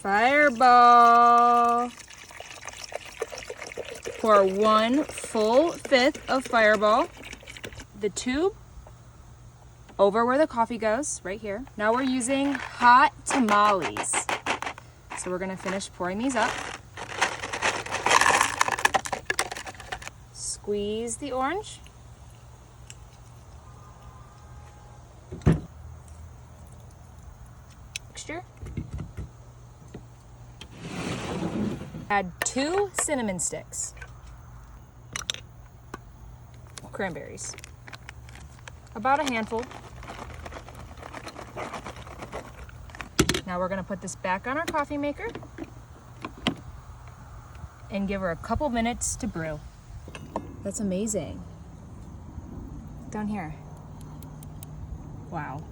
Fireball. Pour 1 full fifth of Fireball. The tube over where the coffee goes, right here. Now we're using hot tamales. So we're gonna finish pouring these up. Squeeze the orange. Mixture. Add 2 cinnamon sticks. Cranberries. About a handful. Now we're gonna put this back on our coffee maker and give her a couple minutes to brew. That's amazing. Down here. Wow.